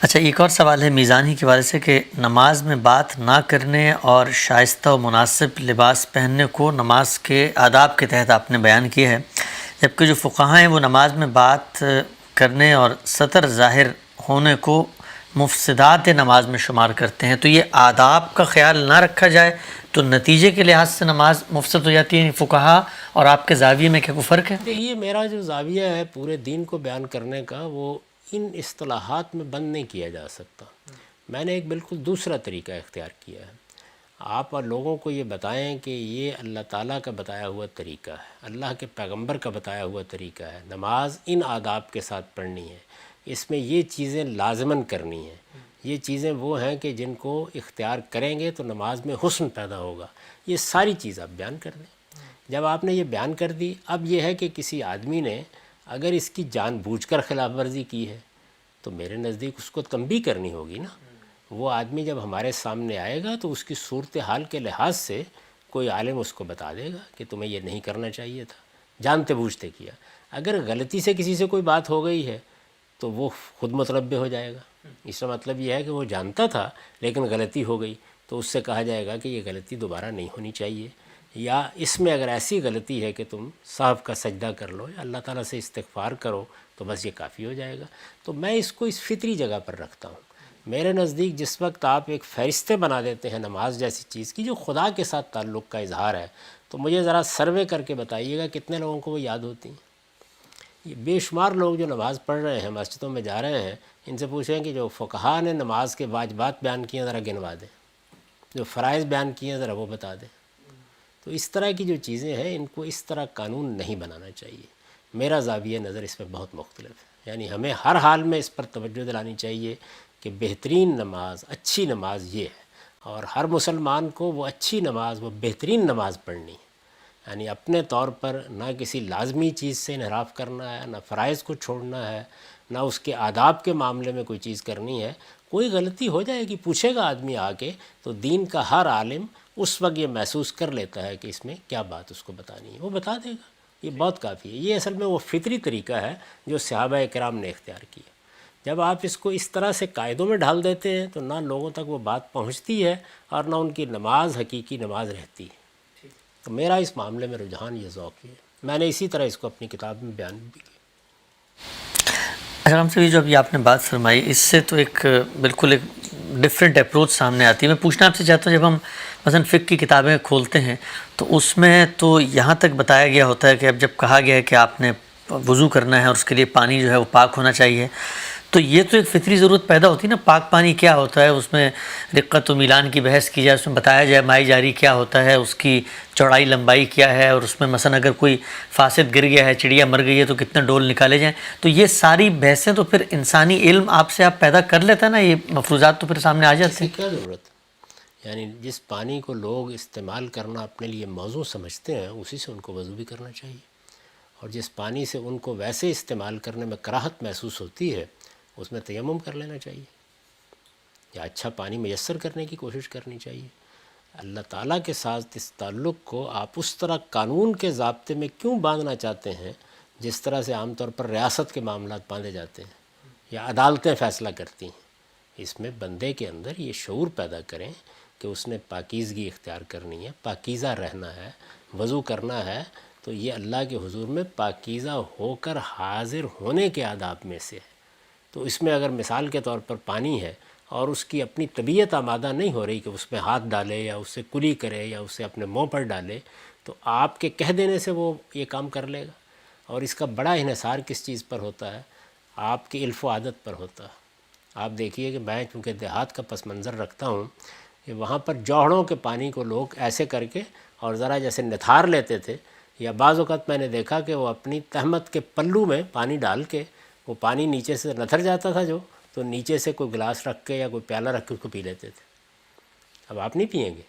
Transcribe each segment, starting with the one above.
اچھا، ایک اور سوال ہے میزان ہی کے حوالے سے کہ نماز میں بات نہ کرنے اور شائستہ و مناسب لباس پہننے کو نماز کے آداب کے تحت آپ نے بیان کیا ہے، جبکہ جو فقہاء ہیں وہ نماز میں بات کرنے اور سطر ظاہر ہونے کو مفسدات نماز میں شمار کرتے ہیں، تو یہ آداب کا خیال نہ رکھا جائے تو نتیجے کے لحاظ سے نماز مفسد ہو جاتی ہے۔ فقہاء اور آپ کے زاویے میں کیا کوئی فرق ہے؟ دیکھیے، میرا جو زاویہ ہے پورے دین کو بیان کرنے کا، وہ ان اصطلاحات میں بند نہیں کیا جا سکتا۔ میں نے ایک بالکل دوسرا طریقہ اختیار کیا ہے۔ آپ لوگوں کو یہ بتائیں کہ یہ اللہ تعالیٰ کا بتایا ہوا طریقہ ہے، اللہ کے پیغمبر کا بتایا ہوا طریقہ ہے، نماز ان آداب کے ساتھ پڑھنی ہے، اس میں یہ چیزیں لازماً کرنی ہیں، یہ چیزیں وہ ہیں کہ جن کو اختیار کریں گے تو نماز میں حسن پیدا ہوگا۔ یہ ساری چیز آپ بیان کر دیں۔ جب آپ نے یہ بیان کر دی، اب یہ ہے کہ کسی آدمی نے اگر اس کی جان بوجھ کر خلاف ورزی کی ہے تو میرے نزدیک اس کو تنبیہ کرنی ہوگی نا۔ وہ آدمی جب ہمارے سامنے آئے گا تو اس کی صورتحال کے لحاظ سے کوئی عالم اس کو بتا دے گا کہ تمہیں یہ نہیں کرنا چاہیے تھا، جانتے بوجھتے کیا۔ اگر غلطی سے کسی سے کوئی بات ہو گئی ہے تو وہ خود متنبہ ہو جائے گا۔ اس کا مطلب یہ ہے کہ وہ جانتا تھا لیکن غلطی ہو گئی، تو اس سے کہا جائے گا کہ یہ غلطی دوبارہ نہیں ہونی چاہیے، یا اس میں اگر ایسی غلطی ہے کہ تم صاحب کا سجدہ کر لو یا اللہ تعالیٰ سے استغفار کرو تو بس یہ کافی ہو جائے گا۔ تو میں اس کو اس فطری جگہ پر رکھتا ہوں۔ میرے نزدیک جس وقت آپ ایک فہرستیں بنا دیتے ہیں نماز جیسی چیز کی جو خدا کے ساتھ تعلق کا اظہار ہے، تو مجھے ذرا سروے کر کے بتائیے گا کتنے لوگوں کو وہ یاد ہوتی ہیں۔ یہ بے شمار لوگ جو نماز پڑھ رہے ہیں، مسجدوں میں جا رہے ہیں، ان سے پوچھیں کہ جو فقہاء نے نماز کے واجبات بیان کیے ہیں ذرا گنوا دیں، جو فرائض بیان کیے ہیں ذرا وہ بتا دیں۔ تو اس طرح کی جو چیزیں ہیں ان کو اس طرح قانون نہیں بنانا چاہیے۔ میرا زاویہ نظر اس میں بہت مختلف ہے، یعنی ہمیں ہر حال میں اس پر توجہ دلانی چاہیے کہ بہترین نماز، اچھی نماز یہ ہے، اور ہر مسلمان کو وہ اچھی نماز، وہ بہترین نماز پڑھنی ہے۔ یعنی اپنے طور پر نہ کسی لازمی چیز سے انحراف کرنا ہے، نہ فرائض کو چھوڑنا ہے، نہ اس کے آداب کے معاملے میں کوئی چیز کرنی ہے۔ کوئی غلطی ہو جائے گی، پوچھے گا آدمی آ کے، تو دین کا ہر عالم اس وقت یہ محسوس کر لیتا ہے کہ اس میں کیا بات اس کو بتانی ہے، وہ بتا دے گا۔ یہ بہت کافی ہے۔ یہ اصل میں وہ فطری طریقہ ہے جو صحابہ کرام نے اختیار کیا۔ جب آپ اس کو اس طرح سے قاعدوں میں ڈھال دیتے ہیں تو نہ لوگوں تک وہ بات پہنچتی ہے اور نہ ان کی نماز حقیقی نماز رہتی ہے۔ تو میرا اس معاملے میں رجحان یہ ذوق ہے۔ میں نے اسی طرح اس کو اپنی کتاب میں بیان بھی کیا۔ اچھا ہم سے جو ابھی آپ نے بات فرمائی، اس سے تو ایک بالکل ایک ڈفرینٹ اپروچ سامنے آتی ہے۔ میں پوچھنا آپ سے چاہتا ہوں، جب ہم مثلا فقہ کی کتابیں کھولتے ہیں تو اس میں تو یہاں تک بتایا گیا ہوتا ہے کہ اب جب کہا گیا ہے کہ آپ نے وضو کرنا ہے اور اس کے لیے پانی جو ہے وہ پاک ہونا چاہیے، تو یہ تو ایک فطری ضرورت پیدا ہوتی ہے نا، پاک پانی کیا ہوتا ہے، اس میں رقت و میلان کی بحث کی جائے، اس میں بتایا جائے مائی جاری کیا ہوتا ہے، اس کی چوڑائی لمبائی کیا ہے، اور اس میں مثلا اگر کوئی فاسد گر گیا ہے، چڑیا مر گئی ہے تو کتنے ڈول نکالے جائیں۔ تو یہ ساری بحثیں تو پھر انسانی علم آپ سے آپ پیدا کر لیتا ہے نا، یہ مفروضات تو پھر سامنے آ جاتے اس کی ہیں۔ کیا ضرورت؟ یعنی جس پانی کو لوگ استعمال کرنا اپنے لیے موضوع سمجھتے ہیں اسی سے ان کو وضو بھی کرنا چاہیے، اور جس پانی سے ان کو ویسے استعمال کرنے میں کراہت محسوس ہوتی ہے اس میں تیمم کر لینا چاہیے، یا اچھا پانی میسر کرنے کی کوشش کرنی چاہیے۔ اللہ تعالیٰ کے ساتھ اس تعلق کو آپ اس طرح قانون کے ضابطے میں کیوں باندھنا چاہتے ہیں جس طرح سے عام طور پر ریاست کے معاملات باندھے جاتے ہیں یا عدالتیں فیصلہ کرتی ہیں؟ اس میں بندے کے اندر یہ شعور پیدا کریں کہ اس نے پاکیزگی اختیار کرنی ہے، پاکیزہ رہنا ہے، وضو کرنا ہے تو یہ اللہ کے حضور میں پاکیزہ ہو کر حاضر ہونے کے آداب میں سے ہے۔ تو اس میں اگر مثال کے طور پر پانی ہے اور اس کی اپنی طبیعت آمادہ نہیں ہو رہی کہ اس میں ہاتھ ڈالے یا اس سے کلی کرے یا اسے اپنے منہ پر ڈالے، تو آپ کے کہہ دینے سے وہ یہ کام کر لے گا۔ اور اس کا بڑا انحصار کس چیز پر ہوتا ہے؟ آپ کی علف و عادت پر ہوتا ہے۔ آپ دیکھیے کہ میں چونکہ دیہات کا پس منظر رکھتا ہوں کہ وہاں پر جوہڑوں کے پانی کو لوگ ایسے کر کے اور ذرا جیسے نتھار لیتے تھے، یا بعض اوقات میں نے دیکھا کہ وہ اپنی تہمت کے پلو میں پانی ڈال کے، وہ پانی نیچے سے نتھر جاتا تھا جو، تو نیچے سے کوئی گلاس رکھ کے یا کوئی پیالہ رکھ کے اس کو پی لیتے تھے۔ اب آپ نہیں پئیں گے،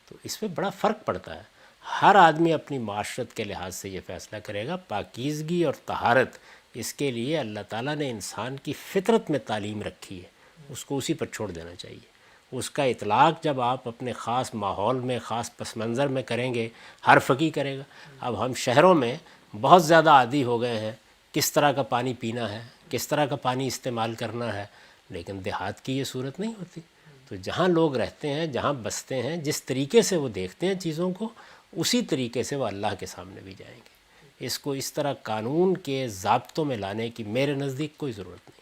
تو اس میں بڑا فرق پڑتا ہے۔ ہر آدمی اپنی معاشرت کے لحاظ سے یہ فیصلہ کرے گا۔ پاکیزگی اور طہارت، اس کے لیے اللہ تعالیٰ نے انسان کی فطرت میں تعلیم رکھی ہے، اس کو اسی پر چھوڑ دینا چاہیے۔ اس کا اطلاق جب آپ اپنے خاص ماحول میں، خاص پس منظر میں کریں گے، ہر فقی کرے گا۔ اب ہم شہروں میں بہت زیادہ عادی ہو گئے ہیں کس طرح کا پانی پینا ہے، کس طرح کا پانی استعمال کرنا ہے، لیکن دیہات کی یہ صورت نہیں ہوتی۔ تو جہاں لوگ رہتے ہیں، جہاں بستے ہیں، جس طریقے سے وہ دیکھتے ہیں چیزوں کو، اسی طریقے سے وہ اللہ کے سامنے بھی جائیں گے۔ اس کو اس طرح قانون کے ضابطوں میں لانے کی میرے نزدیک کوئی ضرورت نہیں۔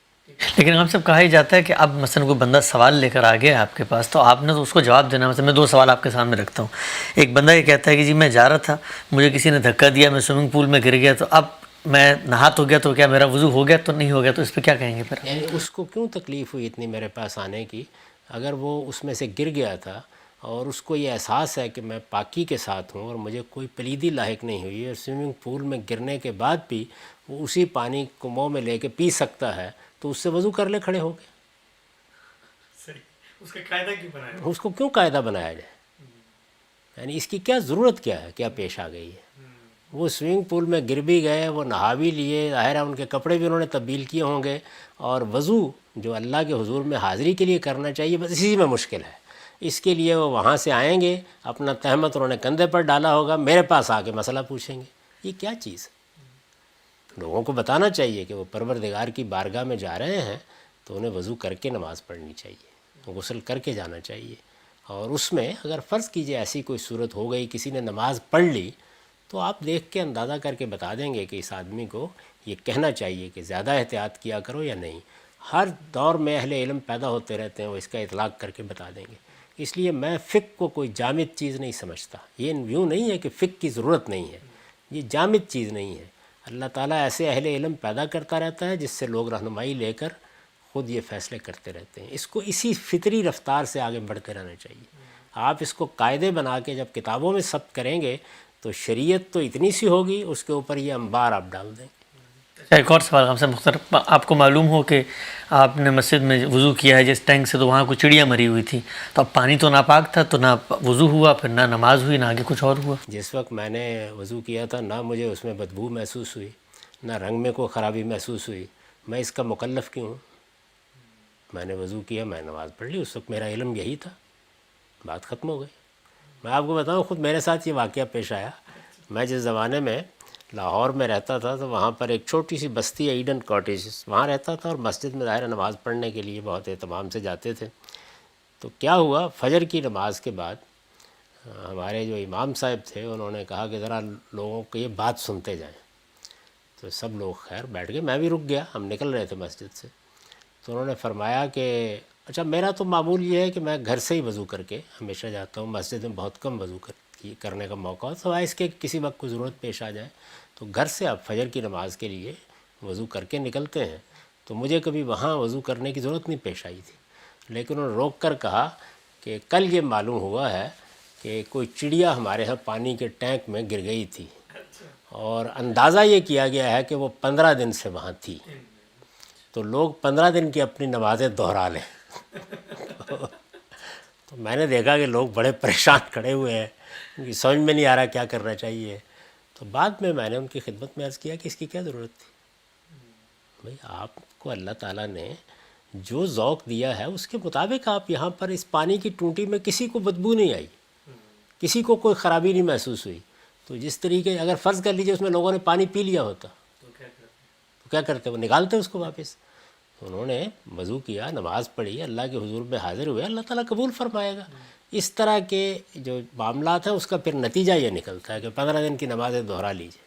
لیکن ہم سب کہا ہی جاتا ہے کہ اب مثلا کوئی بندہ سوال لے کر آ گیا آپ کے پاس، تو آپ نے تو اس کو جواب دینا۔ مثلا میں 2 سوال آپ کے سامنے رکھتا ہوں۔ ایک بندہ یہ کہتا ہے کہ جی میں جا رہا تھا، مجھے کسی نے دھکا دیا، میں سوئمنگ پول میں گر گیا، تو اب میں نہا تو گیا، تو کیا میرا وضو ہو گیا تو نہیں ہو گیا؟ تو اس پہ کیا کہیں گے پھر؟ یعنی اس کو کیوں تکلیف ہوئی اتنی میرے پاس آنے کی؟ اگر وہ اس میں سے گر گیا تھا اور اس کو یہ احساس ہے کہ میں پاکی کے ساتھ ہوں اور مجھے کوئی پلیدی لاحق نہیں ہوئی، اور سوئمنگ پول میں گرنے کے بعد بھی وہ اسی پانی کو منہ میں لے کے پی سکتا ہے، تو اس سے وضو کر لے کھڑے ہو کے۔ اس کا قاعدہ کیوں بنایا؟ اس کو کیوں قاعدہ بنایا جائے؟ یعنی اس کی کیا ضرورت کیا ہے، کیا پیش آ گئی ہے؟ وہ سوئمنگ پول میں گر بھی گئے، وہ نہا بھی لیے، ظاہر ہے ان کے کپڑے بھی انہوں نے تبدیل کیے ہوں گے، اور وضو جو اللہ کے حضور میں حاضری کے لیے کرنا چاہیے بس اسی میں مشکل ہے۔ اس کے لیے وہ وہاں سے آئیں گے، اپنا تہمت انہوں نے کندھے پر ڈالا ہوگا، میرے پاس آ کے مسئلہ پوچھیں گے۔ یہ کیا چیز ہے؟ لوگوں کو بتانا چاہیے کہ وہ پروردگار کی بارگاہ میں جا رہے ہیں تو انہیں وضو کر کے نماز پڑھنی چاہیے، غسل کر کے جانا چاہیے۔ اور اس میں اگر فرض کیجئے ایسی کوئی صورت ہو گئی، کسی نے نماز پڑھ لی، تو آپ دیکھ کے اندازہ کر کے بتا دیں گے کہ اس آدمی کو یہ کہنا چاہیے کہ زیادہ احتیاط کیا کرو یا نہیں۔ ہر دور میں اہل علم پیدا ہوتے رہتے ہیں، وہ اس کا اطلاق کر کے بتا دیں گے۔ اس لیے میں فقہ کو کوئی جامد چیز نہیں سمجھتا۔ یہ یوں نہیں ہے کہ فقہ کی ضرورت نہیں ہے، یہ جامد چیز نہیں ہے۔ اللہ تعالیٰ ایسے اہل علم پیدا کرتا رہتا ہے جس سے لوگ رہنمائی لے کر خود یہ فیصلے کرتے رہتے ہیں۔ اس کو اسی فطری رفتار سے آگے بڑھتے رہنا چاہیے۔ آپ اس کو قاعدے بنا کے جب کتابوں میں ثبت کریں گے تو شریعت تو اتنی سی ہوگی، اس کے اوپر یہ انبار آپ ڈال دیں گے۔ ایک اور سوال ہم سے مختلف، آپ کو معلوم ہو کہ آپ نے مسجد میں وضو کیا ہے جس ٹینک سے، تو وہاں کوئی چڑیا مری ہوئی تھی، تو اب پانی تو ناپاک تھا، تو نہ وضو ہوا، پھر نہ نماز ہوئی، نہ آگے کچھ اور ہوا؟ جس وقت میں نے وضو کیا تھا نہ مجھے اس میں بدبو محسوس ہوئی، نہ رنگ میں کوئی خرابی محسوس ہوئی۔ میں اس کا مکلف کیوں ہوں؟ میں نے وضو کیا، میں نماز پڑھ لی، اس وقت میرا علم یہی تھا، بات ختم ہو گئی۔ میں آپ کو بتاؤں، خود میرے ساتھ یہ واقعہ پیش آیا۔ میں جس زمانے میں لاہور میں رہتا تھا تو وہاں پر ایک چھوٹی سی بستی ہے ایڈن کاٹیج، وہاں رہتا تھا، اور مسجد میں ظاہر نماز پڑھنے کے لیے بہت اہتمام سے جاتے تھے۔ تو کیا ہوا، فجر کی نماز کے بعد ہمارے جو امام صاحب تھے انہوں نے کہا کہ ذرا لوگوں کو یہ بات سنتے جائیں۔ تو سب لوگ خیر بیٹھ گئے، میں بھی رک گیا، ہم نکل رہے تھے مسجد سے۔ تو انہوں نے فرمایا کہ اچھا، میرا تو معمول یہ ہے کہ میں گھر سے ہی وضو کر کے ہمیشہ جاتا ہوں، مسجد میں بہت کم وضو کرنے کا موقع ہو، سوائے اس کے کسی وقت کوئی ضرورت پیش آ جائے تو گھر سے آپ فجر کی نماز کے لیے وضو کر کے نکلتے ہیں۔ تو مجھے کبھی وہاں وضو کرنے کی ضرورت نہیں پیش آئی تھی، لیکن انہوں نے روک کر کہا کہ کل یہ معلوم ہوا ہے کہ کوئی چڑیا ہمارے ہاں پانی کے ٹینک میں گر گئی تھی، اور اندازہ یہ کیا گیا ہے کہ وہ 15 دن سے وہاں تھی، تو لوگ 15 دن کی اپنی نمازیں دہرا لیں۔ تو میں نے دیکھا کہ لوگ بڑے پریشان کھڑے ہوئے ہیں، کیونکہ سمجھ میں نہیں آ رہا کیا کرنا چاہیے۔ تو بعد میں نے ان کی خدمت میں عرض کیا کہ اس کی کیا ضرورت تھی؟ بھئی آپ کو اللہ تعالیٰ نے جو ذوق دیا ہے اس کے مطابق آپ یہاں پر اس پانی کی ٹونٹی میں کسی کو بدبو نہیں آئی، کسی کو کوئی خرابی نہیں محسوس ہوئی۔ تو جس طریقے اگر فرض کر لیجیے اس میں لوگوں نے پانی پی لیا ہوتا تو کیا کرتے؟ وہ نکالتے اس کو واپس۔ انہوں نے وضو کیا، نماز پڑھی، اللہ کے حضور میں حاضر ہوئے، اللہ تعالیٰ قبول فرمائے گا۔ اس طرح کے جو معاملات ہیں اس کا پھر نتیجہ یہ نکلتا ہے کہ 15 دن کی نمازیں دہرا لیجیے۔